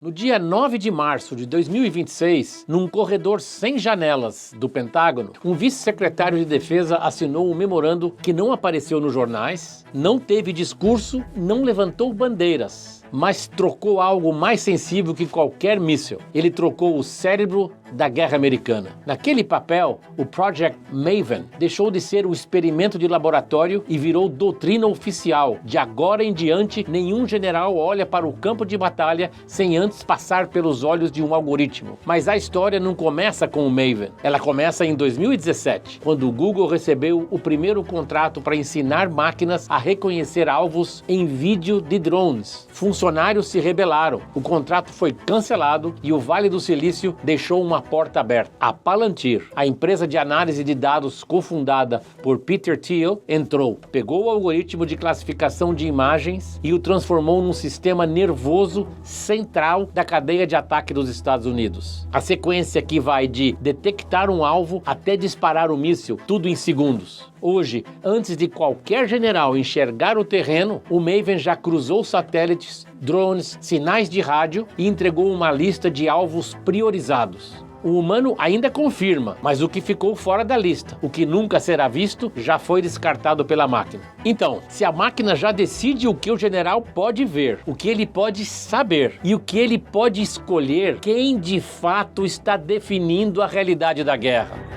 No dia 9 de março de 2026, num corredor sem janelas do Pentágono, um vice-secretário de Defesa assinou um memorando que não apareceu nos jornais, não teve discurso, não levantou bandeiras, mas trocou algo mais sensível que qualquer míssil. Ele trocou o cérebro da guerra americana. Naquele papel, o Project Maven deixou de ser o experimento de laboratório e virou doutrina oficial. De agora em diante, nenhum general olha para o campo de batalha sem antes passar pelos olhos de um algoritmo. Mas a história não começa com o Maven. Ela começa em 2017, quando o Google recebeu o primeiro contrato para ensinar máquinas a reconhecer alvos em vídeo de drones. Funcionários se rebelaram, o contrato foi cancelado e o Vale do Silício deixou uma porta aberta. A Palantir, a empresa de análise de dados cofundada por Peter Thiel, entrou, pegou o algoritmo de classificação de imagens e o transformou num sistema nervoso central da cadeia de ataque dos Estados Unidos. A sequência que vai de detectar um alvo até disparar o míssil, tudo em segundos. Hoje, antes de qualquer general enxergar o terreno, o Maven já cruzou satélites, drones, sinais de rádio e entregou uma lista de alvos priorizados. O humano ainda confirma, mas o que ficou fora da lista, o que nunca será visto, já foi descartado pela máquina. Então, se a máquina já decide o que o general pode ver, o que ele pode saber e o que ele pode escolher, quem de fato está definindo a realidade da guerra?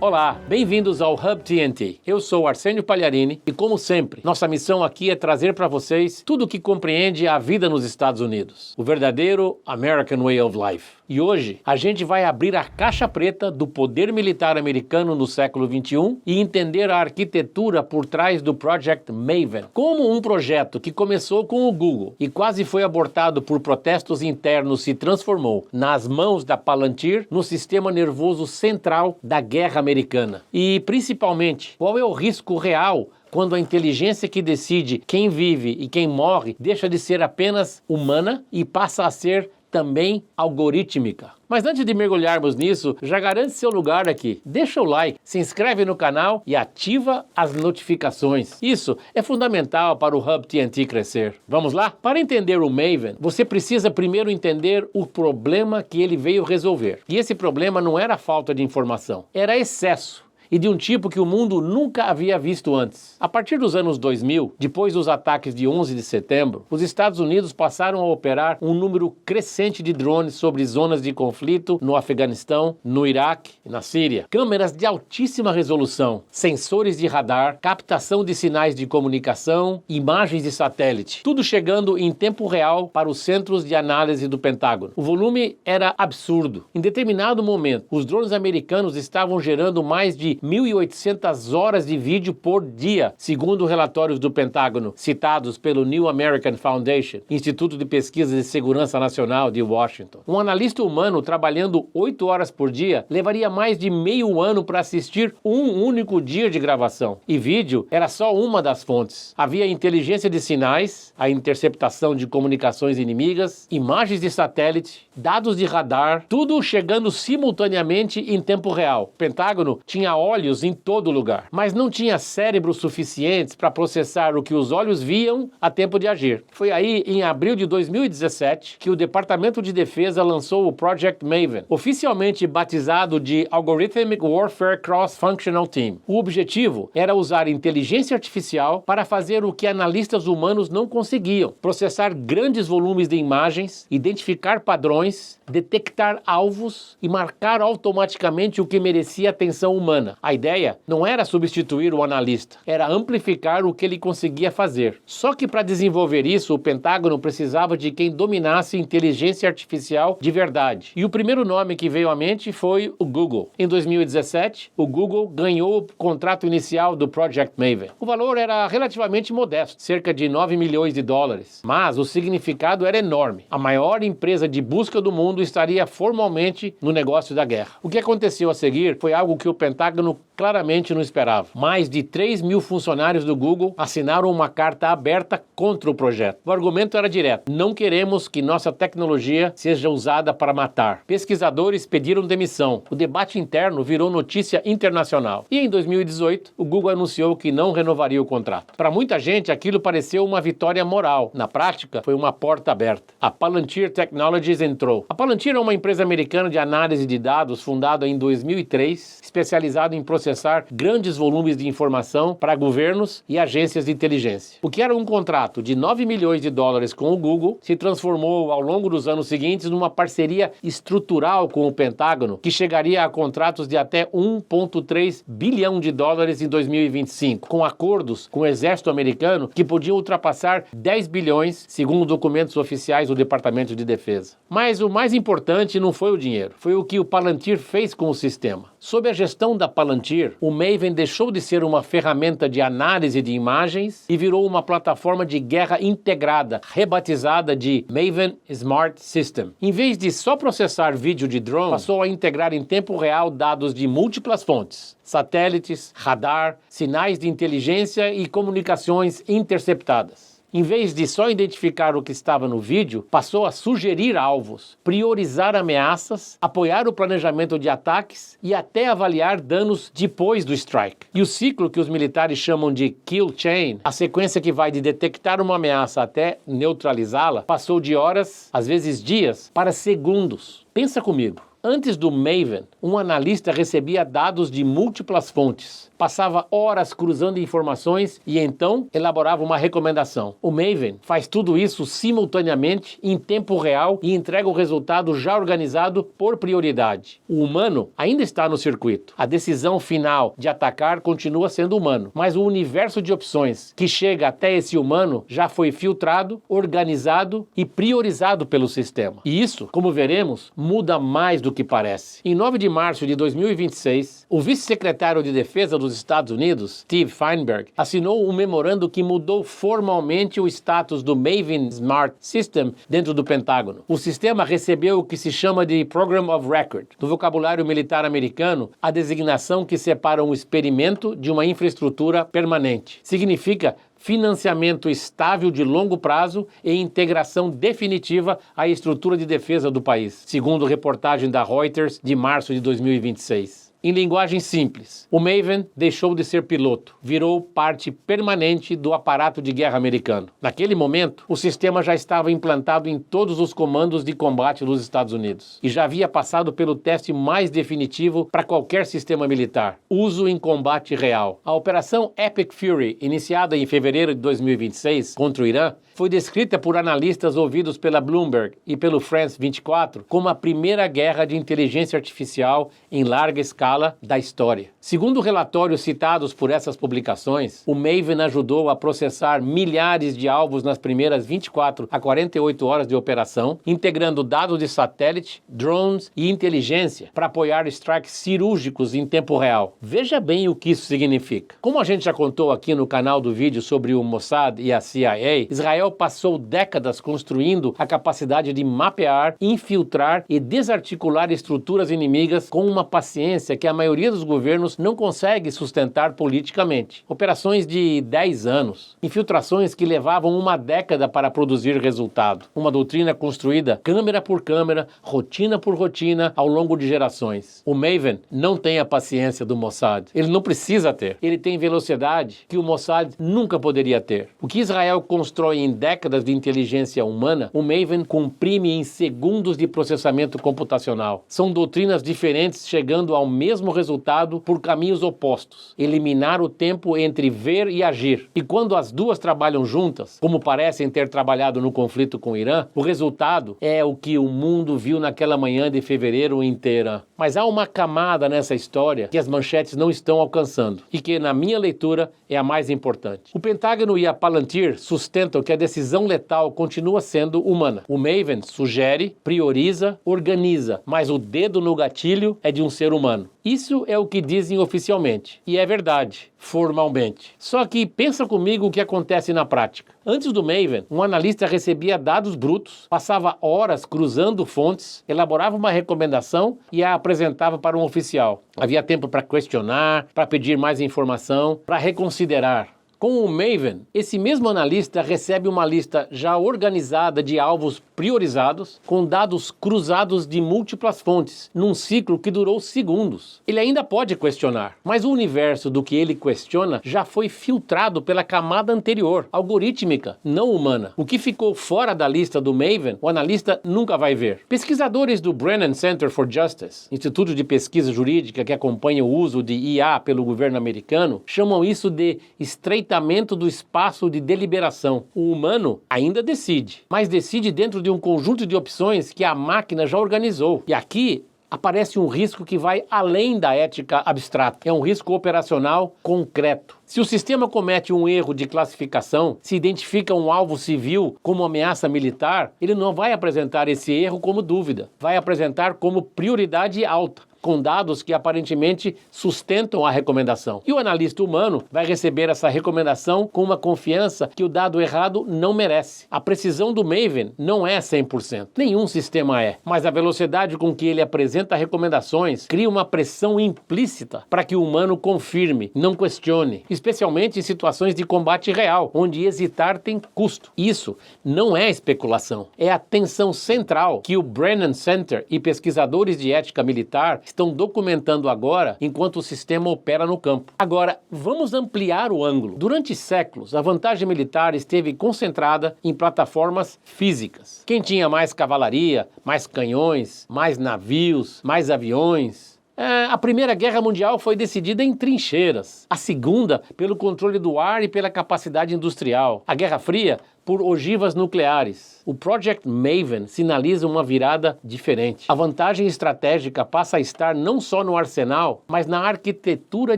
Olá, bem-vindos ao Hub TNT. Eu sou Arsênio Pagliarini e, como sempre, nossa missão aqui é trazer para vocês tudo o que compreende a vida nos Estados Unidos, o verdadeiro American Way of Life. E hoje a gente vai abrir a caixa preta do poder militar americano no século XXI e entender a arquitetura por trás do Project Maven. Como um projeto que começou com o Google e quase foi abortado por protestos internos se transformou nas mãos da Palantir no sistema nervoso central da guerra americana. E, principalmente, qual é o risco real quando a inteligência que decide quem vive e quem morre deixa de ser apenas humana e passa a ser também algorítmica. Mas antes de mergulharmos nisso, já garante seu lugar aqui. Deixa o like, se inscreve no canal e ativa as notificações. Isso é fundamental para o Hub TNT crescer. Vamos lá? Para entender o Maven, você precisa primeiro entender o problema que ele veio resolver. E esse problema não era falta de informação, era excesso. E de um tipo que o mundo nunca havia visto antes. A partir dos anos 2000, depois dos ataques de 11 de setembro, os Estados Unidos passaram a operar um número crescente de drones sobre zonas de conflito no Afeganistão, no Iraque e na Síria. Câmeras de altíssima resolução, sensores de radar, captação de sinais de comunicação, imagens de satélite, tudo chegando em tempo real para os centros de análise do Pentágono. O volume era absurdo. Em determinado momento, os drones americanos estavam gerando mais de 1.800 horas de vídeo por dia, segundo relatórios do Pentágono, citados pelo New American Foundation, Instituto de Pesquisa de Segurança Nacional de Washington. Um analista humano trabalhando 8 horas por dia levaria mais de meio ano para assistir um único dia de gravação. E vídeo era só uma das fontes. Havia inteligência de sinais, a interceptação de comunicações inimigas, imagens de satélite, dados de radar, tudo chegando simultaneamente em tempo real. O Pentágono tinha olhos em todo lugar, mas não tinha cérebros suficientes para processar o que os olhos viam a tempo de agir. Foi aí, em abril de 2017, que o Departamento de Defesa lançou o Project Maven, oficialmente batizado de Algorithmic Warfare Cross-Functional Team. O objetivo era usar inteligência artificial para fazer o que analistas humanos não conseguiam: processar grandes volumes de imagens, identificar padrões, detectar alvos e marcar automaticamente o que merecia atenção humana. A ideia não era substituir o analista, era amplificar o que ele conseguia fazer. Só que para desenvolver isso, o Pentágono precisava de quem dominasse inteligência artificial de verdade. E o primeiro nome que veio à mente foi o Google. Em 2017, o Google ganhou o contrato inicial do Project Maven. O valor era relativamente modesto, cerca de 9 milhões de dólares. Mas o significado era enorme. A maior empresa de busca do mundo estaria formalmente no negócio da guerra. O que aconteceu a seguir foi algo que o Pentágono claramente não esperava. Mais de 3 mil funcionários do Google assinaram uma carta aberta contra o projeto. O argumento era direto: não queremos que nossa tecnologia seja usada para matar. Pesquisadores pediram demissão. O debate interno virou notícia internacional. E em 2018, o Google anunciou que não renovaria o contrato. Para muita gente, aquilo pareceu uma vitória moral. Na prática, foi uma porta aberta. A Palantir Technologies entrou. A Palantir é uma empresa americana de análise de dados fundada em 2003, especializada em processar grandes volumes de informação para governos e agências de inteligência. O que era um contrato de 9 milhões de dólares com o Google se transformou ao longo dos anos seguintes numa parceria estrutural com o Pentágono, que chegaria a contratos de até 1,3 bilhão de dólares em 2025, com acordos com o exército americano que podiam ultrapassar 10 bilhões, segundo documentos oficiais do Departamento de Defesa. Mas o mais importante não foi o dinheiro, foi o que o Palantir fez com o sistema. Sob a gestão da Palantir, o Maven deixou de ser uma ferramenta de análise de imagens e virou uma plataforma de guerra integrada, rebatizada de Maven Smart System. Em vez de só processar vídeo de drone, passou a integrar em tempo real dados de múltiplas fontes: satélites, radar, sinais de inteligência e comunicações interceptadas. Em vez de só identificar o que estava no vídeo, passou a sugerir alvos, priorizar ameaças, apoiar o planejamento de ataques e até avaliar danos depois do strike. E o ciclo que os militares chamam de kill chain, a sequência que vai de detectar uma ameaça até neutralizá-la, passou de horas, às vezes dias, para segundos. Pensa comigo. Antes do Maven, um analista recebia dados de múltiplas fontes, passava horas cruzando informações e então elaborava uma recomendação. O Maven faz tudo isso simultaneamente, em tempo real, e entrega o resultado já organizado por prioridade. O humano ainda está no circuito. A decisão final de atacar continua sendo humano, mas o universo de opções que chega até esse humano já foi filtrado, organizado e priorizado pelo sistema. E isso, como veremos, muda mais do que parece. Em 9 de março de 2026, o vice-secretário de Defesa dos Estados Unidos, Steve Feinberg, assinou um memorando que mudou formalmente o status do Maven Smart System dentro do Pentágono. O sistema recebeu o que se chama de Program of Record. No vocabulário militar americano, a designação que separa um experimento de uma infraestrutura permanente. Significa financiamento estável de longo prazo e integração definitiva à estrutura de defesa do país, segundo reportagem da Reuters de março de 2026. Em linguagem simples, o Maven deixou de ser piloto, virou parte permanente do aparato de guerra americano. Naquele momento, o sistema já estava implantado em todos os comandos de combate dos Estados Unidos e já havia passado pelo teste mais definitivo para qualquer sistema militar: uso em combate real. A Operação Epic Fury, iniciada em fevereiro de 2026 contra o Irã, foi descrita por analistas ouvidos pela Bloomberg e pelo France 24 como a primeira guerra de inteligência artificial em larga escala da história. Segundo relatórios citados por essas publicações, o Maven ajudou a processar milhares de alvos nas primeiras 24 a 48 horas de operação, integrando dados de satélite, drones e inteligência para apoiar strikes cirúrgicos em tempo real. Veja bem o que isso significa. Como a gente já contou aqui no canal do vídeo sobre o Mossad e a CIA, Israel passou décadas construindo a capacidade de mapear, infiltrar e desarticular estruturas inimigas com uma paciência que a maioria dos governos não consegue sustentar politicamente. Operações de 10 anos, infiltrações que levavam uma década para produzir resultado. Uma doutrina construída câmera por câmera, rotina por rotina, ao longo de gerações. O Maven não tem a paciência do Mossad. Ele não precisa ter. Ele tem velocidade que o Mossad nunca poderia ter. O que Israel constrói em décadas de inteligência humana, o Maven comprime em segundos de processamento computacional. São doutrinas diferentes chegando ao mesmo resultado por caminhos opostos. Eliminar o tempo entre ver e agir. E quando as duas trabalham juntas, como parecem ter trabalhado no conflito com o Irã, o resultado é o que o mundo viu naquela manhã de fevereiro inteira. Mas há uma camada nessa história que as manchetes não estão alcançando e que, na minha leitura, é a mais importante. O Pentágono e a Palantir sustentam que a decisão letal continua sendo humana. O Maven sugere, prioriza, organiza, mas o dedo no gatilho é de um ser humano. Isso é o que dizem oficialmente, e é verdade, formalmente. Só que pensa comigo o que acontece na prática. Antes do Maven, um analista recebia dados brutos, passava horas cruzando fontes, elaborava uma recomendação e a apresentava para um oficial. Havia tempo para questionar, para pedir mais informação, para reconsiderar. Com o Maven, esse mesmo analista recebe uma lista já organizada de alvos priorizados, com dados cruzados de múltiplas fontes, num ciclo que durou segundos. Ele ainda pode questionar, mas o universo do que ele questiona já foi filtrado pela camada anterior, algorítmica, não humana. O que ficou fora da lista do Maven, o analista nunca vai ver. Pesquisadores do Brennan Center for Justice, instituto de pesquisa jurídica que acompanha o uso de IA pelo governo americano, chamam isso de estreitamento do espaço de deliberação. O humano ainda decide, mas decide dentro de um conjunto de opções que a máquina já organizou. E aqui aparece um risco que vai além da ética abstrata. É um risco operacional concreto. Se o sistema comete um erro de classificação, se identifica um alvo civil como ameaça militar, ele não vai apresentar esse erro como dúvida, vai apresentar como prioridade alta, com dados que aparentemente sustentam a recomendação. E o analista humano vai receber essa recomendação com uma confiança que o dado errado não merece. A precisão do Maven não é 100%. Nenhum sistema é. Mas a velocidade com que ele apresenta recomendações cria uma pressão implícita para que o humano confirme, não questione, especialmente em situações de combate real, onde hesitar tem custo. Isso não é especulação. É a tensão central que o Brennan Center e pesquisadores de ética militar estão documentando agora enquanto o sistema opera no campo. Agora, vamos ampliar o ângulo. Durante séculos, a vantagem militar esteve concentrada em plataformas físicas. Quem tinha mais cavalaria, mais canhões, mais navios, mais aviões. A Primeira Guerra Mundial foi decidida em trincheiras. A Segunda, pelo controle do ar e pela capacidade industrial. A Guerra Fria, por ogivas nucleares. O Project Maven sinaliza uma virada diferente. A vantagem estratégica passa a estar não só no arsenal, mas na arquitetura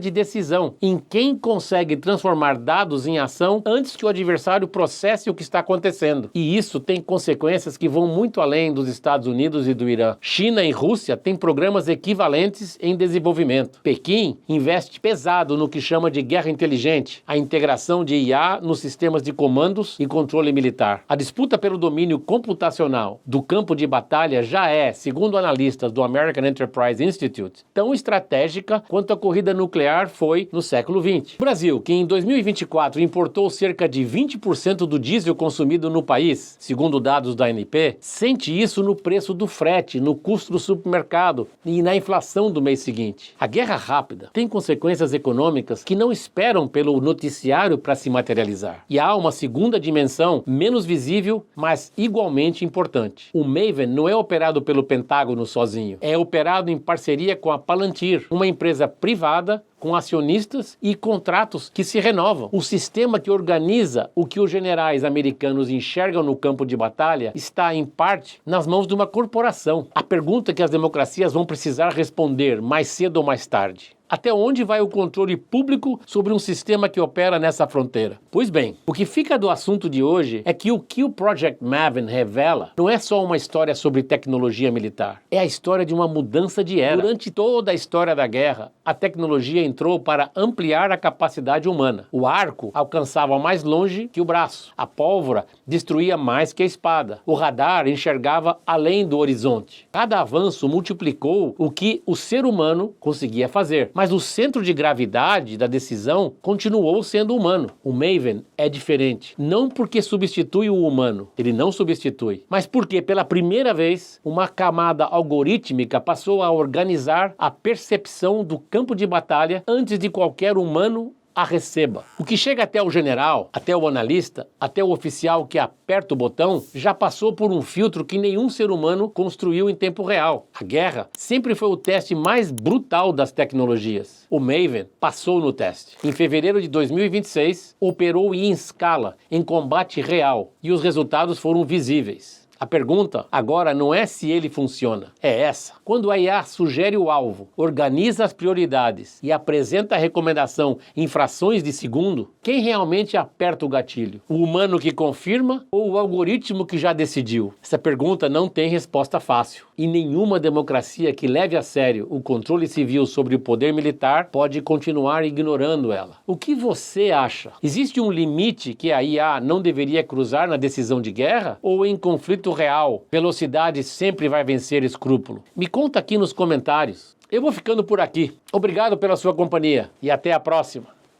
de decisão, em quem consegue transformar dados em ação antes que o adversário processe o que está acontecendo. E isso tem consequências que vão muito além dos Estados Unidos e do Irã. China e Rússia têm programas equivalentes em desenvolvimento. Pequim investe pesado no que chama de guerra inteligente, a integração de IA nos sistemas de comandos e controle militar. A disputa pelo domínio computacional do campo de batalha já é, segundo analistas do American Enterprise Institute, tão estratégica quanto a corrida nuclear foi no século XX. O Brasil, que em 2024 importou cerca de 20% do diesel consumido no país, segundo dados da ANP, sente isso no preço do frete, no custo do supermercado e na inflação do mês seguinte. A guerra rápida tem consequências econômicas que não esperam pelo noticiário para se materializar. E há uma segunda dimensão menos visível, mas igualmente importante. O Maven não é operado pelo Pentágono sozinho, é operado em parceria com a Palantir, uma empresa privada com acionistas e contratos que se renovam. O sistema que organiza o que os generais americanos enxergam no campo de batalha está, em parte, nas mãos de uma corporação. A pergunta que as democracias vão precisar responder mais cedo ou mais tarde: até onde vai o controle público sobre um sistema que opera nessa fronteira? Pois bem, o que fica do assunto de hoje é que o Project Maven revela não é só uma história sobre tecnologia militar, é a história de uma mudança de era. Durante toda a história da guerra, a tecnologia entrou para ampliar a capacidade humana. O arco alcançava mais longe que o braço, a pólvora destruía mais que a espada, o radar enxergava além do horizonte. Cada avanço multiplicou o que o ser humano conseguia fazer. Mas o centro de gravidade da decisão continuou sendo humano. O Maven é diferente, não porque substitui o humano, ele não substitui, mas porque pela primeira vez uma camada algorítmica passou a organizar a percepção do campo de batalha antes de qualquer humano a receba. O que chega até o general, até o analista, até o oficial que aperta o botão, já passou por um filtro que nenhum ser humano construiu em tempo real. A guerra sempre foi o teste mais brutal das tecnologias. O Maven passou no teste. Em fevereiro de 2026, operou em escala, em combate real, e os resultados foram visíveis. A pergunta agora não é se ele funciona, é essa. Quando a IA sugere o alvo, organiza as prioridades e apresenta a recomendação em frações de segundo, quem realmente aperta o gatilho? O humano que confirma ou o algoritmo que já decidiu? Essa pergunta não tem resposta fácil. E nenhuma democracia que leve a sério o controle civil sobre o poder militar pode continuar ignorando ela. O que você acha? Existe um limite que a IA não deveria cruzar na decisão de guerra? Ou em conflito real, velocidade sempre vai vencer escrúpulo? Me conta aqui nos comentários. Eu vou ficando por aqui. Obrigado pela sua companhia e até a próxima.